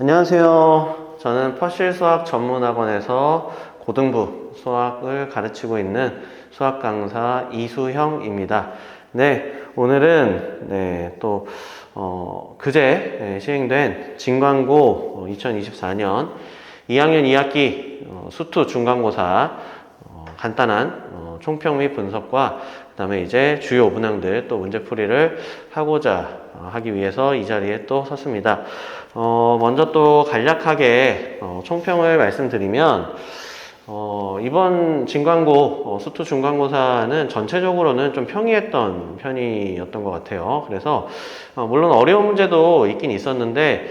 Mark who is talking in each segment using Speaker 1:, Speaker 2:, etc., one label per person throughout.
Speaker 1: 안녕하세요. 저는 퍼실 수학 전문학원에서 고등부 수학을 가르치고 있는 수학 강사 이수형입니다. 네, 오늘은 그제 시행된 진광고 2024년 2학년 2학기 수투 중간고사 간단한 총평 및 분석과 그 다음에 이제 주요 문항들 또 문제풀이를 하기 위해서 이 자리에 또 섰습니다. 먼저 또 간략하게 총평을 말씀드리면 이번 진광고 수투 중간고사는 전체적으로는 좀 평이했던 편이었던 것 같아요. 그래서 물론 어려운 문제도 있긴 있었는데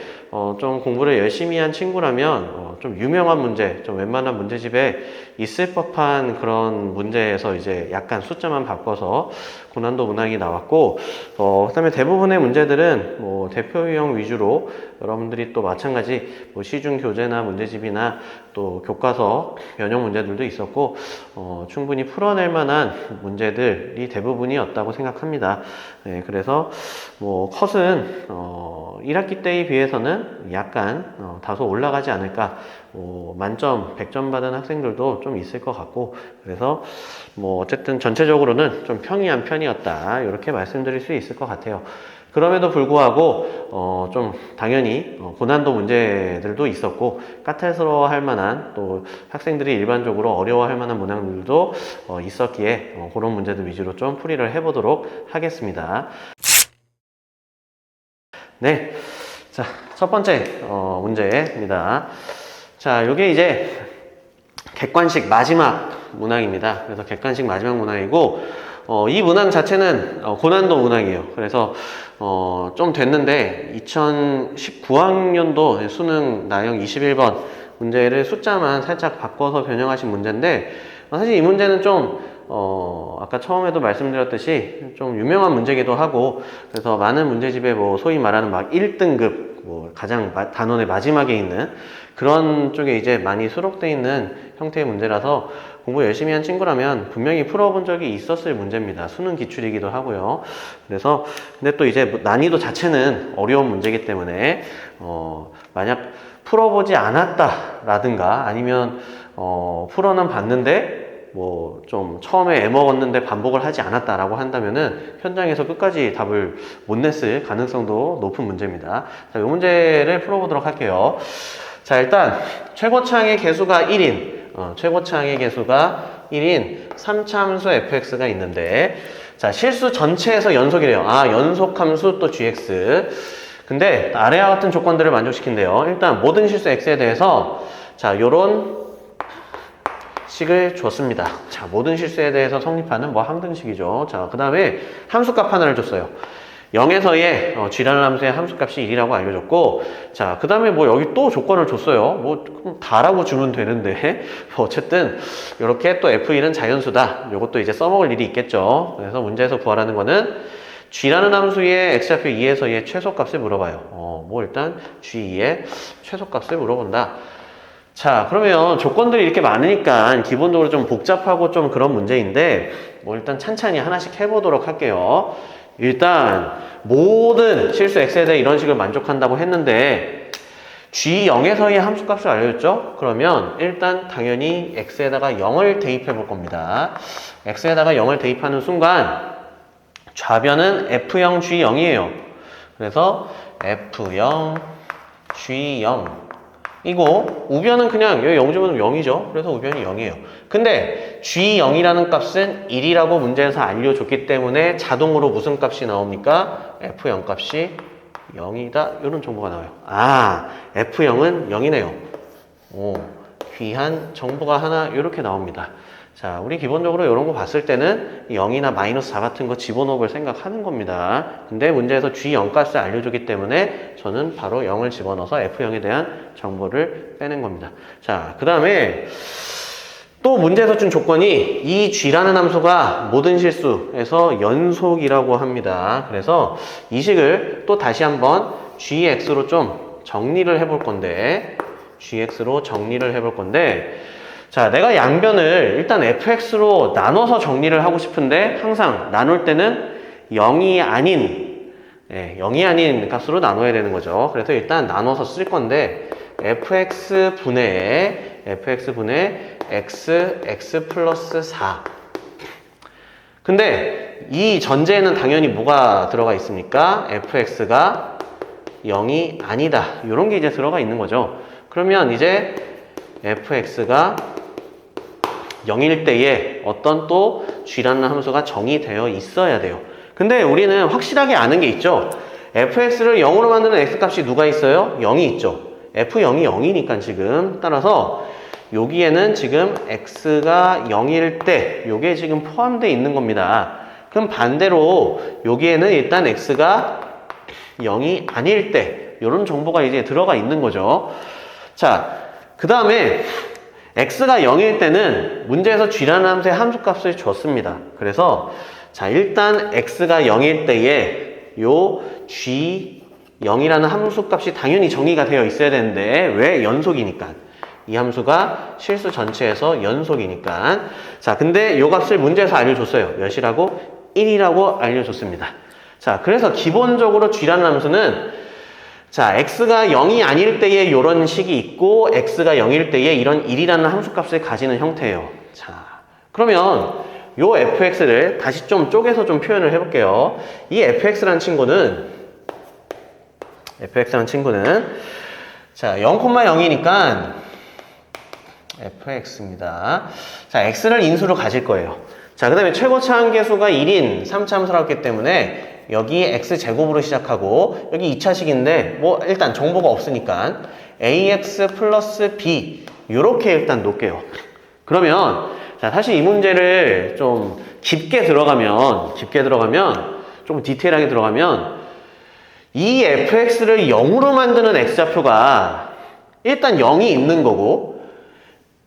Speaker 1: 좀 공부를 열심히 한 친구라면 좀 유명한 문제, 좀 웬만한 문제집에 있을 법한 그런 문제에서 이제 약간 숫자만 바꿔서 고난도 문항이 나왔고, 그 다음에 대부분의 문제들은 뭐 대표 유형 위주로 여러분들이 또 마찬가지 뭐 시중 교재나 문제집이나 또 교과서 변형 문제들도 있었고, 충분히 풀어낼 만한 문제들이 대부분이었다고 생각합니다. 네, 그래서 뭐 컷은 1학기 때에 비해서는 약간 다소 올라가지 않을까. 만점 100점 받은 학생들도 좀 있을 것 같고, 그래서 뭐 어쨌든 전체적으로는 좀 평이한 편이었다, 이렇게 말씀드릴 수 있을 것 같아요. 그럼에도 불구하고 좀 당연히 고난도 문제들도 있었고, 까탈스러워할 만한, 또 학생들이 일반적으로 어려워할 만한 문항들도 있었기에 그런 문제들 위주로 좀 풀이를 해보도록 하겠습니다. 네, 자, 첫 번째 문제입니다. 자, 이게 이제 객관식 마지막 문항입니다. 그래서 객관식 마지막 문항이고, 이 문항 자체는 고난도 문항이에요. 그래서 좀 됐는데 2019학년도 수능 나형 21번 문제를 숫자만 살짝 바꿔서 변형하신 문제인데, 사실 이 문제는 좀 아까 처음에도 말씀드렸듯이 좀 유명한 문제기도 하고, 그래서 많은 문제집에 뭐 소위 말하는 막 1등급 뭐 가장 단원의 마지막에 있는 그런 쪽에 이제 많이 수록되어 있는 형태의 문제라서 공부 열심히 한 친구라면 분명히 풀어본 적이 있었을 문제입니다. 수능 기출이기도 하고요. 그래서 근데 또 이제 난이도 자체는 어려운 문제이기 때문에 만약 풀어보지 않았다라든가 아니면 풀어는 봤는데 뭐 좀 처음에 애먹었는데 반복을 하지 않았다라고 한다면은 현장에서 끝까지 답을 못 냈을 가능성도 높은 문제입니다. 자, 이 문제를 풀어보도록 할게요. 자, 일단 최고차항의 개수가 1인 최고차항의 개수가 1인 3차함수 fx가 있는데, 자, 실수 전체에서 연속이래요. 연속함수 또 gx. 근데 아래와 같은 조건들을 만족시킨대요. 일단 모든 실수 x에 대해서 자, 요런 식을 줬습니다. 자, 모든 실수에 대해서 성립하는 뭐 항등식이죠. 자, 그 다음에 함수값 하나를 줬어요. 0에서의 g라는 함수의 함수값이 1이라고 알려줬고, 자, 그 다음에 뭐 여기 또 조건을 줬어요. 뭐 다라고 주면 되는데 뭐 어쨌든 이렇게 또 f1은 자연수다. 요것도 이제 써먹을 일이 있겠죠. 그래서 문제에서 구하라는 거는 g라는 함수의 x좌표 2에서의 최소값을 물어봐요. 뭐 일단 g2의 최소값을 물어본다. 자, 그러면 조건들이 이렇게 많으니까 기본적으로 좀 복잡하고 좀 그런 문제인데, 뭐 일단 찬찬히 하나씩 해보도록 할게요. 일단 모든 실수 x에 대해 이런 식을 만족한다고 했는데 g0에서의 함수값을 알려줬죠? 그러면 일단 당연히 x에다가 0을 대입해 볼 겁니다. x에다가 0을 대입하는 순간 좌변은 f0 g0이에요. 그래서 f0 g0 이거 우변은 그냥 여기 0주면 0이죠. 그래서 우변이 0이에요. 근데 G0이라는 값은 1이라고 문제에서 알려줬기 때문에 자동으로 무슨 값이 나옵니까? F0 값이 0이다. 이런 정보가 나와요. F0은 0이네요. 귀한 정보가 하나 이렇게 나옵니다. 자, 우리 기본적으로 이런 거 봤을 때는 0이나 마이너스 4 같은 거 집어넣을 생각하는 겁니다. 근데 문제에서 G0 값을 알려주기 때문에 저는 바로 0을 집어넣어서 F0에 대한 정보를 빼낸 겁니다. 자, 그 다음에 또 문제에서 준 조건이 이 G라는 함수가 모든 실수에서 연속이라고 합니다. 그래서 이 식을 또 다시 한번 GX로 좀 정리를 해볼 건데, 자, 내가 양변을 일단 fx로 나눠서 정리를 하고 싶은데 항상 나눌 때는 0이 아닌 예, 0이 아닌 값으로 나눠야 되는 거죠. 그래서 일단 나눠서 쓸 건데 fx분의 x 플러스 4. 근데 이 전제에는 당연히 뭐가 들어가 있습니까? fx가 0이 아니다. 이런 게 이제 들어가 있는 거죠. 그러면 이제 fx가 0일 때에 어떤 또 g라는 함수가 정의되어 있어야 돼요. 근데 우리는 확실하게 아는 게 있죠. fx를 0으로 만드는 x값이 누가 있어요? 0이 있죠. f0이 0이니까 지금 따라서 여기에는 지금 x가 0일 때 요게 지금 포함되어 있는 겁니다. 그럼 반대로 여기에는 일단 x가 0이 아닐 때 이런 정보가 이제 들어가 있는 거죠. 자, 그 다음에 x가 0일 때는 문제에서 g라는 함수의 함수값을 줬습니다. 그래서 자, 일단 x가 0일 때에 요 g 0이라는 함수값이 당연히 정의가 되어 있어야 되는데 왜? 연속이니까. 이 함수가 실수 전체에서 연속이니까. 자, 근데 요 값을 문제에서 알려줬어요. 몇이라고? 1이라고 알려줬습니다. 자, 그래서 기본적으로 g라는 함수는 자, x가 0이 아닐 때에 요런 식이 있고 x가 0일 때에 이런 1이라는 함수값을 가지는 형태예요. 자, 그러면 요 fx를 다시 좀 쪼개서 좀 표현을 해볼게요. 이 fx라는 친구는 자, 0,0이니까 fx입니다. 자, x를 인수로 가질 거예요. 자, 그 다음에 최고차 한계수가 1인 3차 함수라고 했기 때문에 여기 x제곱으로 시작하고 여기 2차식인데 뭐 일단 정보가 없으니까 ax 플러스 b 요렇게 일단 놓을게요. 그러면 자, 사실 이 문제를 좀 깊게 들어가면 좀 디테일하게 들어가면 이 fx를 0으로 만드는 x좌표가 일단 0이 있는 거고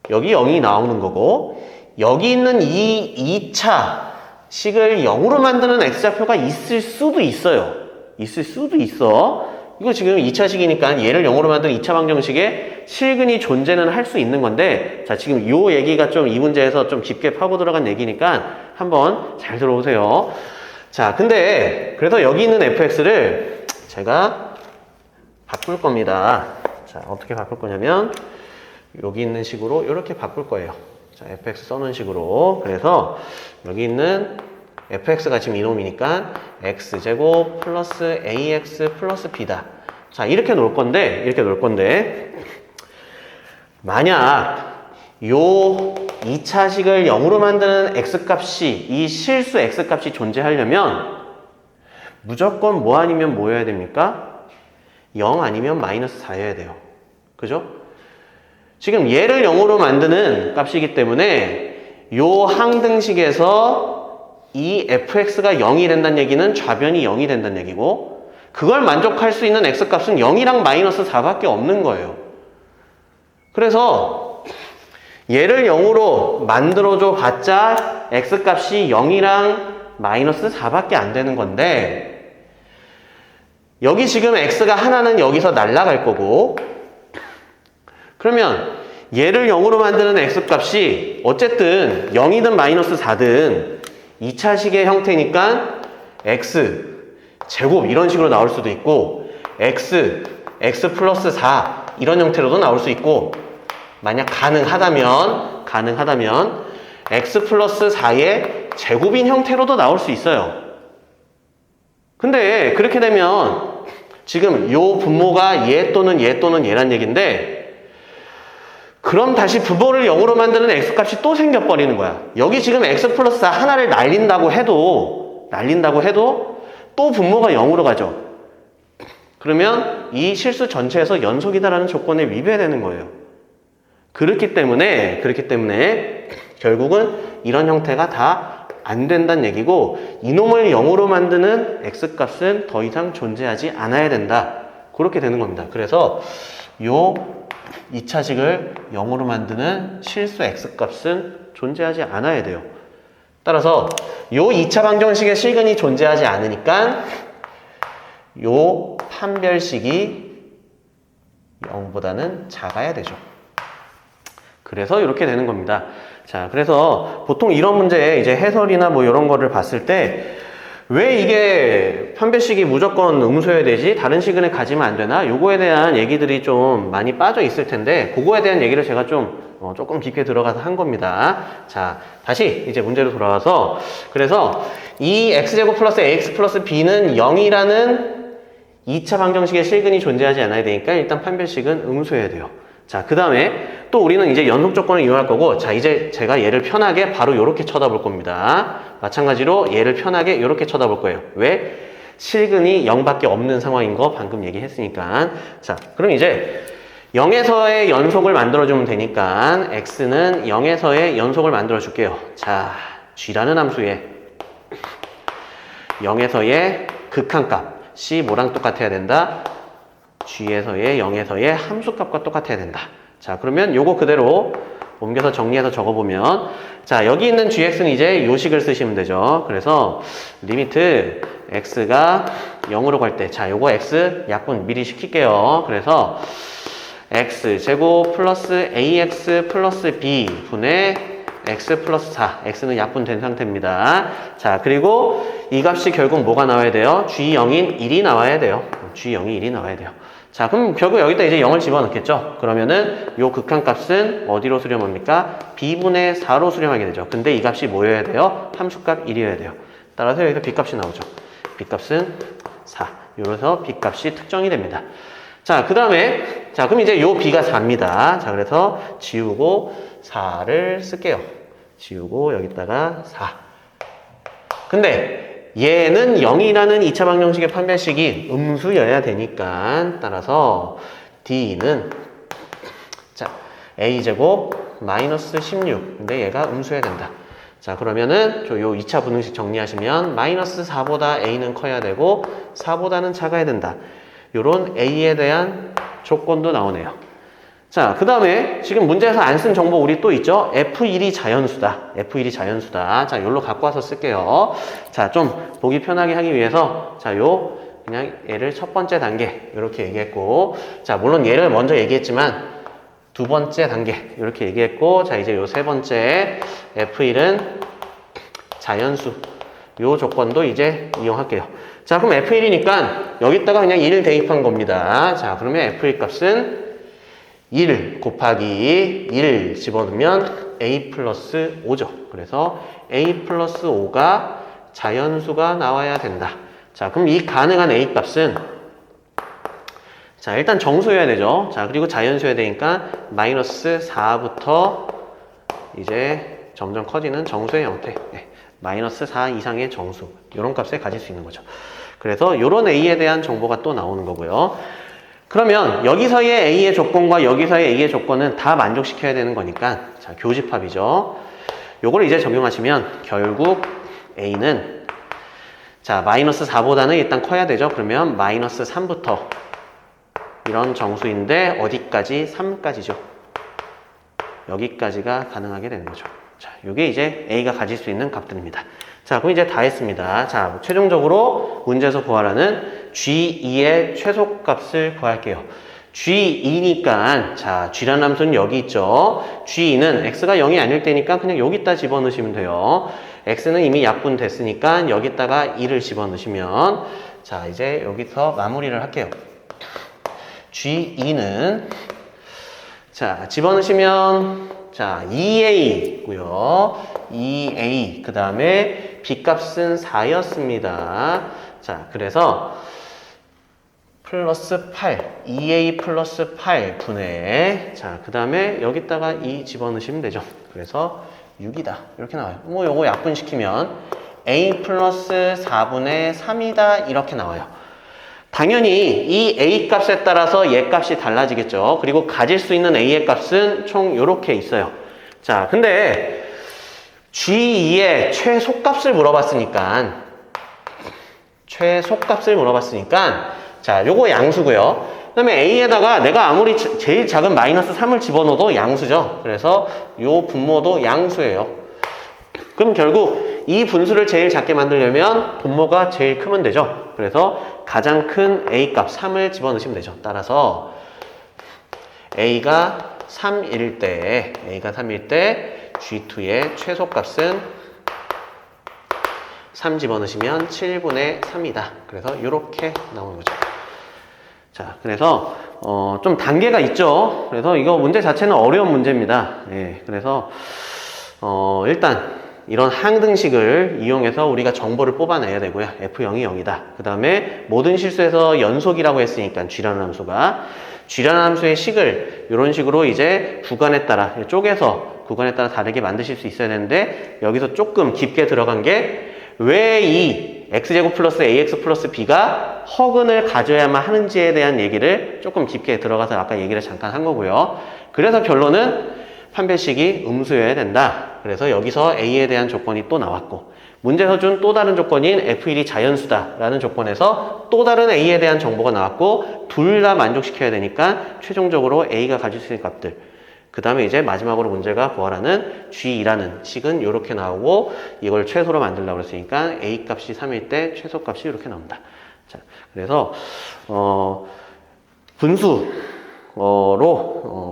Speaker 1: 여기 0이 나오는 거고 여기 있는 이 2차 식을 0으로 만드는 x좌표가 있을 수도 있어요. 이거 지금 2차식이니까 얘를 0으로 만드는 2차 방정식에 실근이 존재는 할 수 있는 건데 자, 지금 요 얘기가 좀 이 문제에서 좀 깊게 파고 들어간 얘기니까 한번 잘 들어오세요. 자, 근데 그래서 여기 있는 fx를 제가 바꿀 겁니다. 자, 어떻게 바꿀 거냐면 여기 있는 식으로 이렇게 바꿀 거예요. 자, fx 써놓은 식으로. 그래서 여기 있는 fx가 지금 이놈이니까 x제곱 플러스 ax 플러스 b다. 자, 이렇게 놓을 건데 만약 요 2차식을 0으로 만드는 x값이 이 실수 x값이 존재하려면 무조건 뭐 아니면 뭐여야 됩니까? 0 아니면 마이너스 4여야 돼요. 그죠? 지금 얘를 0으로 만드는 값이기 때문에 요 항등식에서 이 fx가 0이 된다는 얘기는 좌변이 0이 된다는 얘기고 그걸 만족할 수 있는 x값은 0이랑 마이너스 4밖에 없는 거예요. 그래서 얘를 0으로 만들어줘 봤자 x값이 0이랑 마이너스 4밖에 안 되는 건데 여기 지금 x가 하나는 여기서 날아갈 거고 그러면 얘를 0으로 만드는 x값이 어쨌든 0이든 마이너스 4든 2차식의 형태니까 x 제곱 이런 식으로 나올 수도 있고 x 플러스 4 이런 형태로도 나올 수 있고 만약 가능하다면 x 플러스 4의 제곱인 형태로도 나올 수 있어요. 근데 그렇게 되면 지금 요 분모가 얘 또는 얘란 얘기인데 그럼 다시 분모를 0으로 만드는 x값이 또 생겨버리는 거야. 여기 지금 x 플러스 4 하나를 날린다고 해도 또 분모가 0으로 가죠. 그러면 이 실수 전체에서 연속이다라는 조건에 위배되는 거예요. 그렇기 때문에 결국은 이런 형태가 다 안 된다는 얘기고 이놈을 0으로 만드는 x값은 더 이상 존재하지 않아야 된다. 그렇게 되는 겁니다. 그래서 요 2차식을 0으로 만드는 실수 x값은 존재하지 않아야 돼요. 따라서 요 2차 방정식의 실근이 존재하지 않으니까 요 판별식이 0보다는 작아야 되죠. 그래서 이렇게 되는 겁니다. 자, 그래서 보통 이런 문제 이제 해설이나 뭐 이런 거를 봤을 때 왜 이게 판별식이 무조건 음수여야 되지 다른 시그널 가지면 안 되나? 요거에 대한 얘기들이 좀 많이 빠져 있을 텐데 그거에 대한 얘기를 제가 좀 조금 깊게 들어가서 한 겁니다. 자, 다시 이제 문제로 돌아와서 그래서 이 x제곱 플러스 ax 플러스 b는 0이라는 2차 방정식의 실근이 존재하지 않아야 되니까 일단 판별식은 음수여야 돼요. 자, 그 다음에 또 우리는 이제 연속 조건을 이용할 거고, 자, 이제 제가 얘를 편하게 바로 이렇게 쳐다볼 겁니다. 마찬가지로 얘를 편하게 이렇게 쳐다볼 거예요. 왜? 실근이 0밖에 없는 상황인 거 방금 얘기했으니까. 자, 그럼 이제 0에서의 연속을 만들어주면 되니까 x는 0에서의 연속을 만들어 줄게요. 자, g라는 함수에 0에서의 극한값이 뭐랑 똑같아야 된다? g에서의 0에서의 함수값과 똑같아야 된다. 자, 그러면 요거 그대로 옮겨서 정리해서 적어보면, 자, 여기 있는 gx는 이제 요식을 쓰시면 되죠. 그래서 리미트 x가 0으로 갈 때, 자, 요거 x 약분 미리 시킬게요. 그래서 x제곱 플러스 ax 플러스 b 분의 x 플러스 4, x는 약분된 상태입니다. 자, 그리고 이 값이 결국 뭐가 나와야 돼요? g0인 1이 나와야 돼요. g0이 1이 나와야 돼요. 자, 그럼 결국 여기다 이제 0을 집어넣겠죠? 그러면은 요 극한값은 어디로 수렴합니까? b분의 4로 수렴하게 되죠. 근데 이 값이 뭐여야 돼요? 함수값 1이어야 돼요. 따라서 여기서 b값이 나오죠. b값은 4. 이래서 b값이 특정이 됩니다. 자, 그 다음에, 자, 그럼 이제 요 b가 4입니다. 자, 그래서 지우고 4를 쓸게요. 지우고 여기다가 4. 근데 얘는 0이라는 2차 방정식의 판별식이 음수여야 되니까 따라서 d는 자, a제곱 마이너스 16. 근데 얘가 음수여야 된다. 자, 그러면은 요 2차 분응식 정리하시면 마이너스 4보다 a는 커야 되고 4보다는 작아야 된다. 요런 a에 대한 조건도 나오네요. 자, 그 다음에 지금 문제에서 안 쓴 정보 우리 또 있죠? F1이 자연수다. F1이 자연수다. 자, 요로 갖고 와서 쓸게요. 자, 좀 보기 편하게 하기 위해서 자, 그냥 얘를 첫 번째 단계 이렇게 얘기했고, 자, 물론 얘를 먼저 얘기했지만 두 번째 단계 이렇게 얘기했고, 자, 이제 요 세 번째 F1은 자연수 요 조건도 이제 이용할게요. 자, 그럼 F1이니까 여기다가 그냥 1 대입한 겁니다. 자, 그러면 F1 값은 1 곱하기 1 집어넣으면 a 플러스 5죠. 그래서 a 플러스 5가 자연수가 나와야 된다. 자, 그럼 이 가능한 a 값은 자, 일단 정수여야 되죠. 자, 그리고 자연수여야 되니까 마이너스 4부터 이제 점점 커지는 정수의 형태. 네, 마이너스 4 이상의 정수. 이런 값을 가질 수 있는 거죠. 그래서 이런 a에 대한 정보가 또 나오는 거고요. 그러면 여기서의 a의 조건과 여기서의 a의 조건은 다 만족시켜야 되는 거니까 자, 교집합이죠. 요걸 이제 적용하시면 결국 a는 자, 마이너스 4보다는 일단 커야 되죠. 그러면 마이너스 3부터 이런 정수인데 어디까지? 3까지죠. 여기까지가 가능하게 되는 거죠. 자, 요게 이제 a가 가질 수 있는 값들입니다. 자, 그럼 이제 다 했습니다. 자, 최종적으로 문제에서 구하라는 G2의 최소값을 구할게요. G2니까, 자, G라는 함수는 여기 있죠. G2는 X가 0이 아닐 때니까 그냥 여기다 집어넣으시면 돼요. X는 이미 약분됐으니까 여기다가 2를 집어넣으시면, 자, 이제 여기서 마무리를 할게요. G2는, 자, 집어넣으시면, 자, 2a고요. 2a. 그 다음에 b값은 4였습니다. 자, 그래서 플러스 8. 2a 플러스 8 분의 자, 그 다음에 여기다가 2 집어넣으시면 되죠. 그래서 6이다. 이렇게 나와요. 뭐 요거 약분시키면 a 플러스 4분의 3이다. 이렇게 나와요. 당연히 이 a 값에 따라서 얘 값이 달라지겠죠. 그리고 가질 수 있는 a의 값은 총 요렇게 있어요. 자, 근데 G2의 최소값을 물어봤으니까 자, 요거 양수고요. 그 다음에 a에다가 내가 아무리 제일 작은 마이너스 3을 집어넣어도 양수죠. 그래서 요 분모도 양수예요. 그럼 결국 이 분수를 제일 작게 만들려면 분모가 제일 크면 되죠. 그래서 가장 큰 a값 3을 집어넣으시면 되죠. 따라서 a가 3일 때 G2의 최소값은 3 집어넣으시면 7분의 3이다. 그래서 이렇게 나오는 거죠. 자, 그래서 좀 단계가 있죠. 그래서 이거 문제 자체는 어려운 문제입니다. 예, 그래서 일단 이런 항등식을 이용해서 우리가 정보를 뽑아내야 되고요. F0이 0이다. 그 다음에 모든 실수에서 연속이라고 했으니까 G라는 함수가 G라는 함수의 식을 이런 식으로 이제 구간에 따라 쪼개서 구간에 따라 다르게 만드실 수 있어야 되는데 여기서 조금 깊게 들어간 게 왜 이 x제곱 플러스 ax 플러스 b가 허근을 가져야만 하는지에 대한 얘기를 조금 깊게 들어가서 아까 얘기를 잠깐 한 거고요. 그래서 결론은 판별식이 음수여야 된다. 그래서 여기서 a에 대한 조건이 또 나왔고 문제에서 준 또 다른 조건인 f1이 자연수다 라는 조건에서 또 다른 a에 대한 정보가 나왔고 둘 다 만족시켜야 되니까 최종적으로 a가 가질 수 있는 값들 그 다음에 이제 마지막으로 문제가 구하라는 G2라는 식은 이렇게 나오고 이걸 최소로 만들려고 했으니까 A 값이 3일 때 최소 값이 이렇게 나온다. 자, 그래서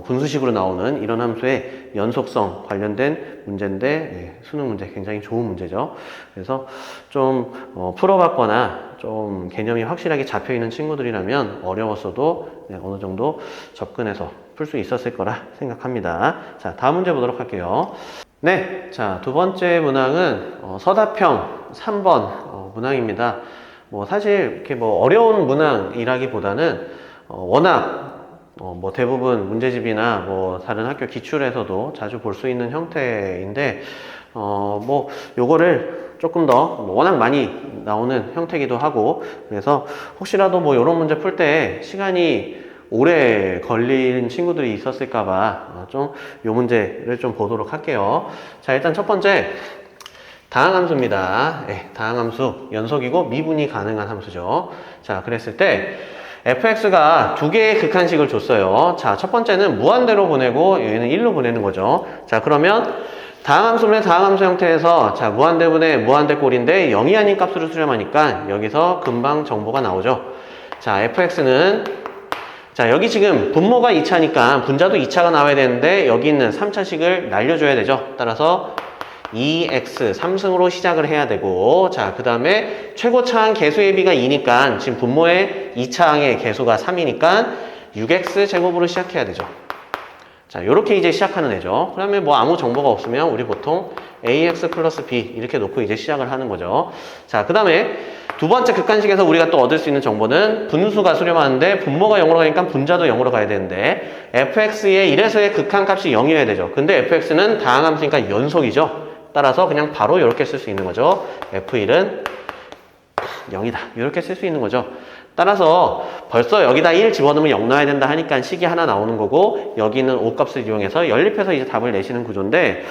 Speaker 1: 분수식으로 나오는 이런 함수의 연속성 관련된 문제인데 예, 수능 문제 굉장히 좋은 문제죠. 그래서 좀 풀어봤거나 좀 개념이 확실하게 잡혀있는 친구들이라면 어려웠어도 네, 어느 정도 접근해서 풀 수 있었을 거라 생각합니다. 자, 다음 문제 보도록 할게요. 네, 자, 두 번째 문항은 서답형 3번 문항입니다. 뭐 사실 이렇게 뭐 어려운 문항이라기보다는 워낙 뭐 대부분 문제집이나 뭐 다른 학교 기출에서도 자주 볼 수 있는 형태인데 뭐 요거를 조금 더 워낙 많이 나오는 형태이기도 하고 그래서 혹시라도 뭐 이런 문제 풀 때 시간이 오래 걸리는 친구들이 있었을까봐 좀 요 문제를 좀 보도록 할게요. 자, 일단 첫 번째 다항함수입니다. 네, 다항함수 연속이고 미분이 가능한 함수죠. 자, 그랬을 때 fx가 두 개의 극한식을 줬어요. 자, 첫 번째는 무한대로 보내고 얘는 1로 보내는 거죠. 자, 그러면 다항함수면 다항함수 형태에서 자, 무한대분의 무한대 꼴인데 0이 아닌 값으로 수렴하니까 여기서 금방 정보가 나오죠. 자, fx는 자, 여기 지금 분모가 2차니까 분자도 2차가 나와야 되는데 여기 있는 3차식을 날려줘야 되죠. 따라서 2x 3승으로 시작을 해야 되고 자, 그 다음에 최고차항 개수의 비가 2니까 지금 분모의 2차항의 개수가 3이니까 6x 제곱으로 시작해야 되죠. 자, 요렇게 이제 시작하는 애죠. 그러면 뭐 아무 정보가 없으면 우리 보통 ax 플러스 b 이렇게 놓고 이제 시작을 하는 거죠. 자, 그 다음에 두 번째 극한식에서 우리가 또 얻을 수 있는 정보는 분수가 수렴하는데 분모가 0으로 가니까 분자도 0으로 가야 되는데 fx의 1에서의 극한값이 0이어야 되죠. 근데 fx는 다항함수니까 연속이죠. 따라서 그냥 바로 이렇게 쓸 수 있는 거죠. f1은 0이다. 이렇게 쓸 수 있는 거죠. 따라서 벌써 여기다 1 집어넣으면 0 넣어야 된다 하니까 식이 하나 나오는 거고 여기는 5값을 이용해서 연립해서 이제 답을 내시는 구조인데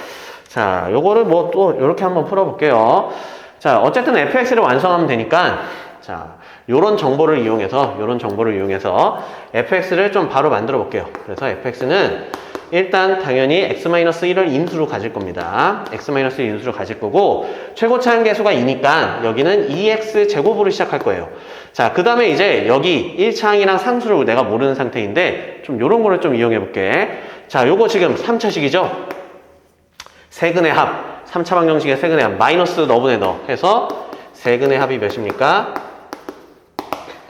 Speaker 1: 자, 요거를 뭐 또 이렇게 한번 풀어볼게요. 자, 어쨌든 fx를 완성하면 되니까 자, 요런 정보를 이용해서 fx를 좀 바로 만들어 볼게요. 그래서 fx는 일단 당연히 x-1을 인수로 가질 겁니다. x-1 인수로 가질 거고 최고차항 개수가 2니까 여기는 2x 제곱으로 시작할 거예요. 자, 그 다음에 이제 여기 1차항이랑 상수를 내가 모르는 상태인데 좀 요런 거를 좀 이용해 볼게. 자, 요거 지금 3차식이죠? 세근의 합 3차 방정식의 세근의 합 마이너스 너분의 너 해서 세근의 합이 몇입니까?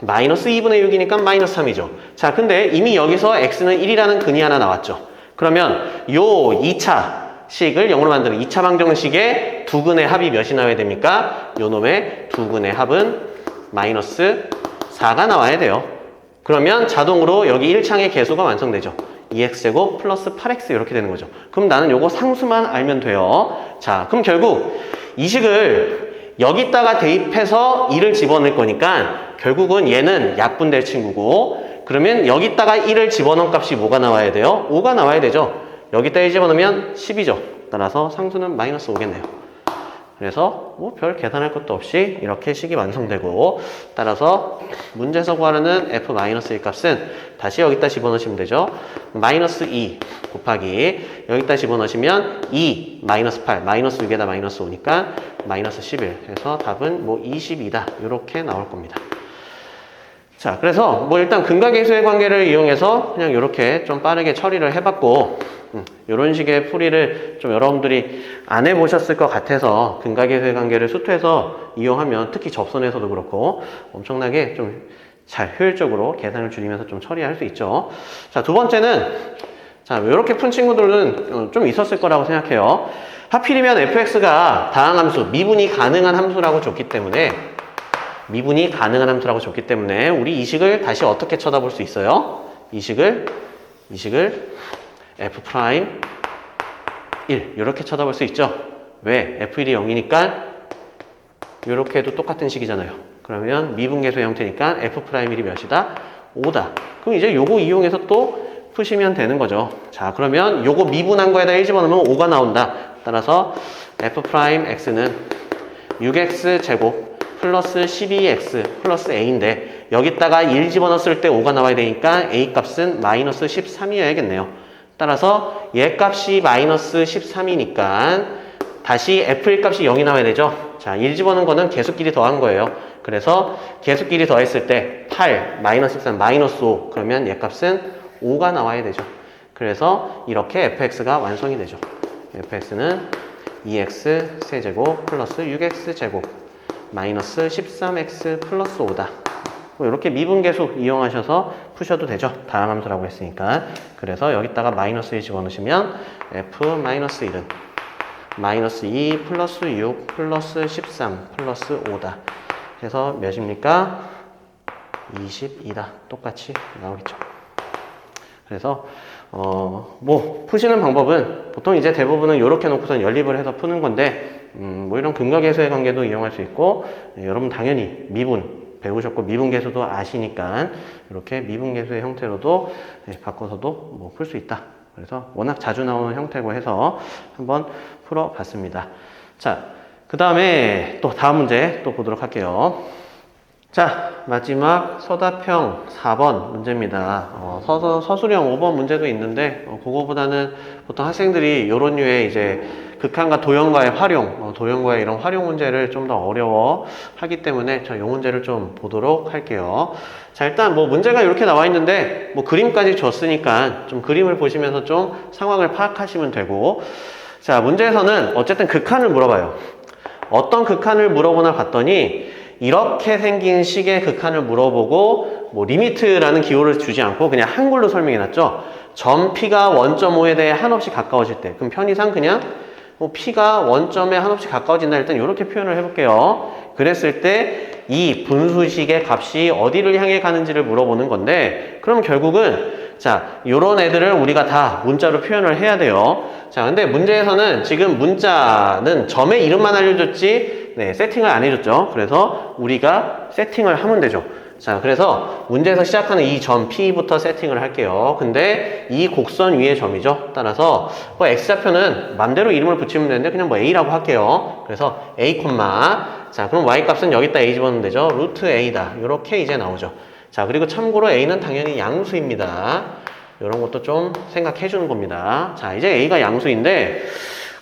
Speaker 1: 마이너스 2분의 6이니까 마이너스 3이죠. 자, 근데 이미 여기서 x는 1이라는 근이 하나 나왔죠. 그러면 요 2차 식을 0으로 만드는 2차 방정식의 두 근의 합이 몇이 나와야 됩니까? 요 놈의 두 근의 합은 마이너스 4가 나와야 돼요. 그러면 자동으로 여기 1창의 개수가 완성되죠. 2x제곱 플러스 8x 이렇게 되는 거죠. 그럼 나는 요거 상수만 알면 돼요. 자, 그럼 결국 이 식을 여기다가 대입해서 2를 집어넣을 거니까 결국은 얘는 약분될 친구고 그러면 여기다가 1을 집어넣은 값이 뭐가 나와야 돼요? 5가 나와야 되죠. 여기다 1 집어넣으면 10이죠. 따라서 상수는 마이너스 5겠네요. 그래서 뭐 별 계산할 것도 없이 이렇게 식이 완성되고 따라서 문제에서 구하라는 f-1 값은 다시 여기다 집어넣으시면 되죠. 마이너스 2 곱하기 여기다 집어넣으시면 2 마이너스 8 마이너스 6에다 마이너스 5니까 마이너스 11 해서 답은 뭐 22다 이렇게 나올 겁니다. 자, 그래서 뭐 일단 근각계수의 관계를 이용해서 그냥 이렇게 좀 빠르게 처리를 해봤고 이런 식의 풀이를 좀 여러분들이 안 해보셨을 것 같아서 근각계수의 관계를 수투에서 이용하면 특히 접선에서도 그렇고 엄청나게 좀 잘 효율적으로 계산을 줄이면서 좀 처리할 수 있죠. 자, 두 번째는 자, 이렇게 푼 친구들은 좀 있었을 거라고 생각해요. 하필이면 fx가 다항함수, 미분이 가능한 함수라고 줬기 때문에 우리 이식을 다시 어떻게 쳐다볼 수 있어요? 이식을 f 프라임 1 이렇게 쳐다볼 수 있죠. 왜? f1이 0이니까 이렇게 해도 똑같은 식이잖아요. 그러면 미분계수의 형태니까 f 프라임 1이 몇이다? 5다. 그럼 이제 요거 이용해서 또 푸시면 되는 거죠. 자, 그러면 요거 미분한 거에다 1 집어넣으면 5가 나온다. 따라서 f 프라임 x는 6x 제곱 플러스 12x 플러스 a인데 여기다가 1 집어넣었을 때 5가 나와야 되니까 a 값은 마이너스 13이어야겠네요. 따라서 얘 값이 마이너스 13이니까 다시 f1 값이 0이 나와야 되죠. 자, 1 집어넣은 거는 계수끼리 더한 거예요. 그래서 계수끼리 더했을 때 8, 마이너스 13, 마이너스 5 그러면 얘 값은 5가 나와야 되죠. 그래서 이렇게 fx가 완성이 되죠. fx는 2x 세제곱 플러스 6x 제곱 마이너스 13x 플러스 5다. 이렇게 미분계수 이용하셔서 푸셔도 되죠. 다항함수라고 했으니까. 그래서 여기다가 마이너스 1 집어넣으시면 f-1은 마이너스 2 플러스 6 플러스 13 플러스 5다. 해서 몇입니까? 22다. 똑같이 나오겠죠. 그래서 뭐 푸시는 방법은 보통 이제 대부분은 이렇게 놓고선 연립을 해서 푸는 건데 뭐 이런 근각계수의 관계도 이용할 수 있고 여러분 당연히 미분 배우셨고 미분계수도 아시니까 이렇게 미분계수의 형태로도 바꿔서도 뭐 풀 수 있다. 그래서 워낙 자주 나오는 형태고 해서 한번 풀어봤습니다. 자, 그 다음에 또 다음 문제 또 보도록 할게요. 자, 마지막 서답형 4번 문제입니다. 서술형 5번 문제도 있는데 그거보다는 보통 학생들이 이런 류의 이제 극한과 도형과의 활용, 도형과의 이런 활용 문제를 좀 더 어려워하기 때문에 이 문제를 좀 보도록 할게요. 자, 일단 뭐 문제가 이렇게 나와 있는데 뭐 그림까지 줬으니까 좀 그림을 보시면서 좀 상황을 파악하시면 되고, 자, 문제에서는 어쨌든 극한을 물어봐요. 어떤 극한을 물어보나 봤더니 이렇게 생긴 식의 극한을 물어보고 뭐 리미트라는 기호를 주지 않고 그냥 한글로 설명해놨죠. 점 P가 원점5에 대해 한없이 가까워질 때, 그럼 편의상 그냥 뭐 P가 원점에 한없이 가까워진다. 일단 이렇게 표현을 해볼게요. 그랬을 때 이 분수식의 값이 어디를 향해 가는지를 물어보는 건데, 그럼 결국은 자, 요런 애들을 우리가 다 문자로 표현을 해야 돼요. 자, 근데 문제에서는 지금 문자는 점의 이름만 알려줬지 세팅을 안 해줬죠. 그래서 우리가 세팅을 하면 되죠. 자, 그래서 문제에서 시작하는 이 점 P부터 세팅을 할게요. 근데 이 곡선 위의 점이죠. 따라서 뭐 X좌표는 맘대로 이름을 붙이면 되는데 그냥 뭐 A라고 할게요. 그래서 A, 자, 그럼 Y 값은 여기다 A 집어넣으면 되죠. 루트 A다. 이렇게 이제 나오죠. 자, 그리고 참고로 A는 당연히 양수입니다. 이런 것도 좀 생각해 주는 겁니다. 자, 이제 A가 양수인데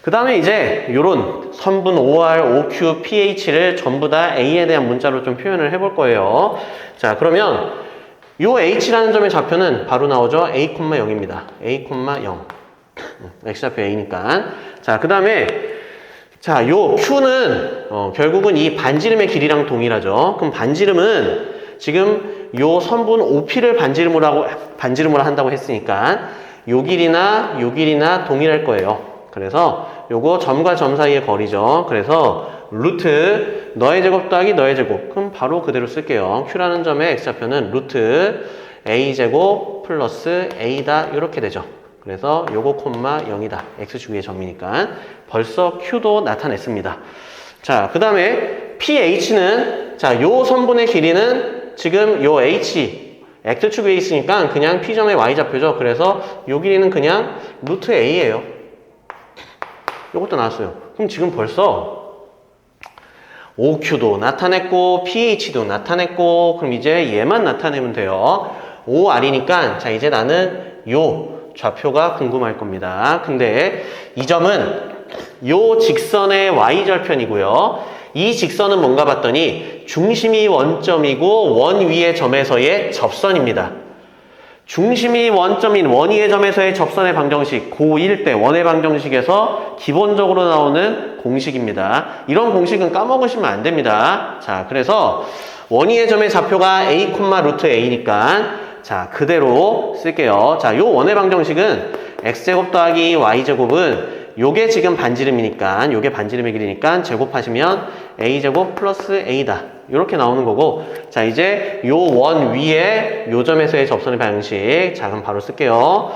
Speaker 1: 그 다음에 이제 요런 선분 OR, OQ, PH를 전부 다 A에 대한 문자로 좀 표현을 해볼 거예요. 자, 그러면 요 H라는 점의 좌표는 바로 나오죠. A,0입니다. A,0. X좌표 A니까. 자, 그 다음에 자, 요 Q는 결국은 이 반지름의 길이랑 동일하죠. 그럼 반지름은 지금 요 선분 OP를 반지름으로 한다고 했으니까 요 길이나 동일할 거예요. 그래서 요거 점과 점 사이의 거리죠. 그래서 루트 너의 제곱 더하기 너의 제곱. 그럼 바로 그대로 쓸게요. Q라는 점의 X좌표는 루트 A제곱 플러스 A다. 이렇게 되죠. 그래서 요거 콤마 0이다. X축의 점이니까 벌써 Q도 나타냈습니다. 자, 그 다음에 PH는 자, 요 선분의 길이는 지금 요 H X축 위에 있으니까 그냥 P점의 Y좌표죠. 그래서 요 길이는 그냥 루트 A예요. 요것도 나왔어요. 그럼 지금 벌써 OQ도 나타냈고 PH도 나타냈고 그럼 이제 얘만 나타내면 돼요. OR이니까 자, 이제 나는 요 좌표가 궁금할 겁니다. 근데 이 점은 요 직선의 Y절편이고요. 이 직선은 뭔가 봤더니 중심이 원점이고 원 위의 점에서의 접선입니다. 중심이 원점인 원위의 점에서의 접선의 방정식 고1 때 원의 방정식에서 기본적으로 나오는 공식입니다. 이런 공식은 까먹으시면 안 됩니다. 자, 그래서 원위의 점의 좌표가 a, 루트 a니까 자, 그대로 쓸게요. 자, 요 원의 방정식은 x제곱 더하기 y제곱은 요게 지금 반지름이니까 요게 반지름의 길이니까 제곱하시면 a제곱 플러스 a다. 이렇게 나오는 거고 자 이제 요 원 위에 요 점에서의 접선의 방식 자 그럼 바로 쓸게요.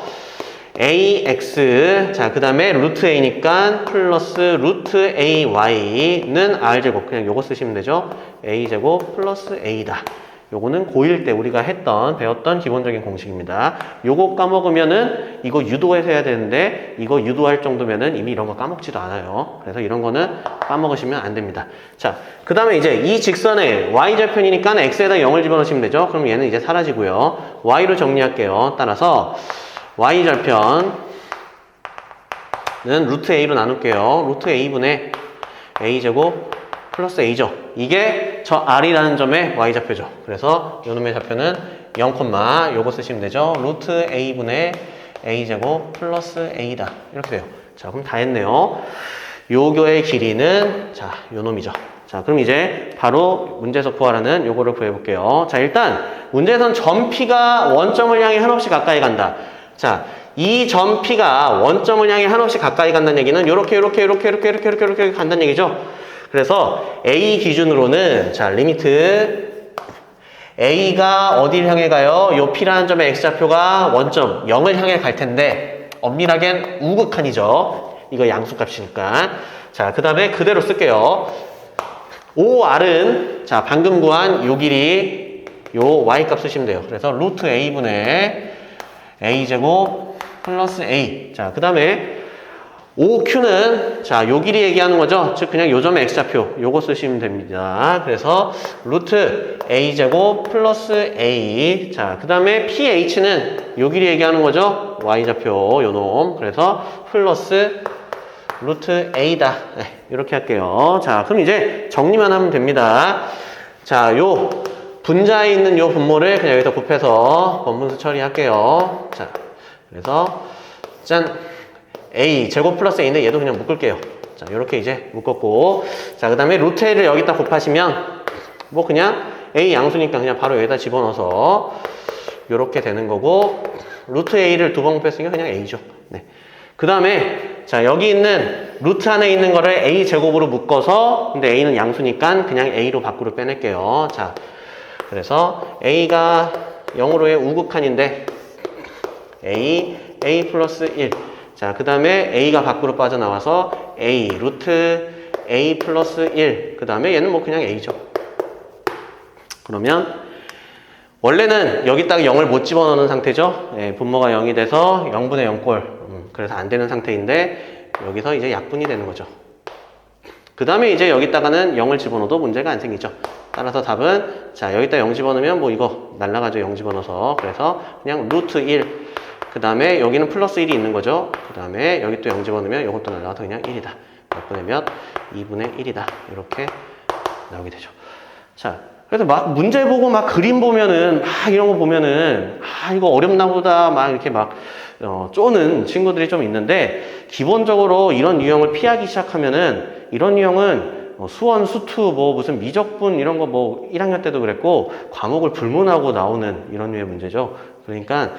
Speaker 1: ax 자 그 다음에 루트 a니까 플러스 루트 ay는 r제곱 그냥 요거 쓰시면 되죠. a제곱 플러스 a다. 요거는 고1 때 우리가 배웠던 기본적인 공식입니다. 요거 까먹으면은 이거 유도해서 해야 되는데 이거 유도할 정도면은 이미 이런 거 까먹지도 않아요. 그래서 이런 거는 까먹으시면 안 됩니다. 자, 그 다음에 이제 이 직선에 y절편이니까 x에다 0을 집어넣으시면 되죠. 그럼 얘는 이제 사라지고요. y로 정리할게요. 따라서 y절편은 루트 a로 나눌게요. 루트 a분의 a제곱 플러스 a죠. 이게 저 r이라는 점의 y좌표죠. 그래서 요놈의 좌표는 0, 요거 쓰시면 되죠. 루트 a분의 a제곱 플러스 a다. 이렇게 돼요. 자, 그럼 다 했네요. 요거의 길이는 자, 요놈이죠. 자, 그럼 이제 바로 문제에서 구하라는 요거를 구해볼게요. 자, 일단 문제에선 점 P가 원점을 향해 한없이 가까이 간다. 자, 이 점 P가 원점을 향해 한없이 가까이 간다는 얘기는 요렇게 간다는 얘기죠. 그래서 A 기준으로는 자 리미트 A가 어디를 향해 가요? 요 P라는 점의 X좌표가 원점 0을 향해 갈 텐데 엄밀하겐 우극한이죠. 이거 양수값이니까. 자, 그 다음에 그대로 쓸게요. OR은 자 방금 구한 요 길이 요 Y값 쓰시면 돼요. 그래서 루트 A분의 A제곱 플러스 A. 자, 그 다음에 OQ는 자, 요 길이 얘기하는 거죠. 즉 그냥 요 점의 x좌표 요거 쓰시면 됩니다. 그래서 루트 a제곱 플러스 a. 자, 그 다음에 PH는 요 길이 얘기하는 거죠. y좌표 요놈. 그래서 플러스 루트 a다. 네, 이렇게 할게요. 자, 그럼 이제 정리만 하면 됩니다. 자, 요 분자에 있는 요 분모를 그냥 여기다 곱해서 번분수 처리할게요. 자, 그래서 짠. a 제곱 플러스 a인데 얘도 그냥 묶을게요. 자, 이렇게 이제 묶었고 자, 그 다음에 루트 a를 여기다 곱하시면 뭐 그냥 a 양수니까 그냥 바로 여기다 집어넣어서 이렇게 되는 거고 루트 a를 두 번 곱했으니까 그냥 a죠. 네. 그 다음에 자, 여기 있는 루트 안에 있는 거를 a 제곱으로 묶어서 근데 a는 양수니까 그냥 a로 밖으로 빼낼게요. 자, 그래서 a가 0으로의 우극한인데 a 플러스 1 자, 그 다음에 a가 밖으로 빠져나와서 a 루트 a 플러스 1 그 다음에 얘는 뭐 그냥 a죠. 그러면 원래는 여기다가 0을 못 집어넣는 상태죠. 예, 분모가 0이 돼서 0분의 0꼴 그래서 안 되는 상태인데 여기서 이제 약분이 되는 거죠. 그 다음에 이제 여기다가는 0을 집어넣어도 문제가 안 생기죠. 따라서 답은 자, 여기다 0 집어넣으면 뭐 이거 날라가죠. 0 집어넣어서. 그래서 그냥 루트 1 그 다음에 여기는 플러스 1이 있는 거죠. 그 다음에 여기 또 0 집어넣으면 이것도 날라가서 그냥 1이다. 몇 분의 몇? 2분의 1이다. 이렇게 나오게 되죠. 자, 그래서 막 문제 보고 막 그림 보면은 막 이런 거 보면은 이거 어렵나 보다 막 이렇게 막 쪼는 친구들이 좀 있는데 기본적으로 이런 유형을 피하기 시작하면은 이런 유형은 수원, 수투, 뭐 무슨 미적분 이런 거 뭐 1학년 때도 그랬고 과목을 불문하고 나오는 이런 류의 문제죠. 그러니까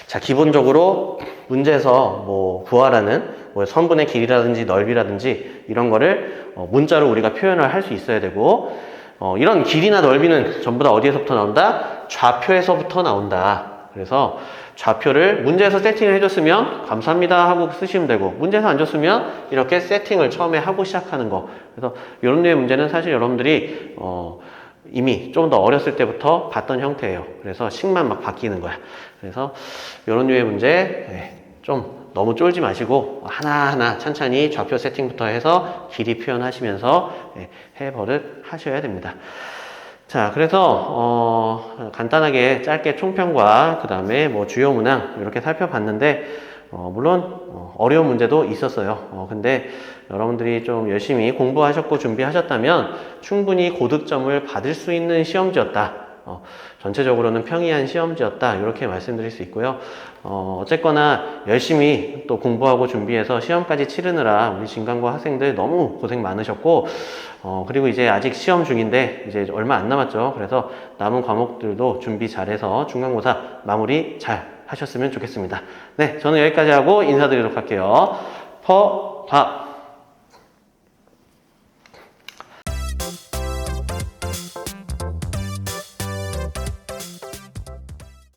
Speaker 1: 자, 기본적으로 문제에서 뭐 구하라는 뭐 선분의 길이라든지 넓이라든지 이런 거를 문자로 우리가 표현을 할 수 있어야 되고 이런 길이나 넓이는 전부 다 어디에서부터 나온다? 좌표에서부터 나온다. 그래서 좌표를 문제에서 세팅을 해줬으면 감사합니다 하고 쓰시면 되고 문제에서 안 줬으면 이렇게 세팅을 처음에 하고 시작하는 거. 그래서 이런 류의 문제는 사실 여러분들이 이미 좀 더 어렸을 때부터 봤던 형태예요. 그래서 식만 막 바뀌는 거야. 그래서 이런 류의 문제 좀 너무 쫄지 마시고 하나하나 천천히 좌표 세팅부터 해서 길이 표현하시면서 해버릇 하셔야 됩니다. 자, 그래서 간단하게 짧게 총평과 그 다음에 뭐 주요 문항 이렇게 살펴봤는데 물론 어려운 문제도 있었어요. 근데 여러분들이 좀 열심히 공부하셨고 준비하셨다면 충분히 고득점을 받을 수 있는 시험지였다. 전체적으로는 평이한 시험지였다 이렇게 말씀드릴 수 있고요. 어쨌거나 열심히 또 공부하고 준비해서 시험까지 치르느라 우리 진강고 학생들 너무 고생 많으셨고 그리고 이제 아직 시험 중인데 이제 얼마 안 남았죠. 그래서 남은 과목들도 준비 잘해서 중간고사 마무리 잘 하셨으면 좋겠습니다. 네, 저는 여기까지 하고 인사드리도록 할게요. 퍼, 밥.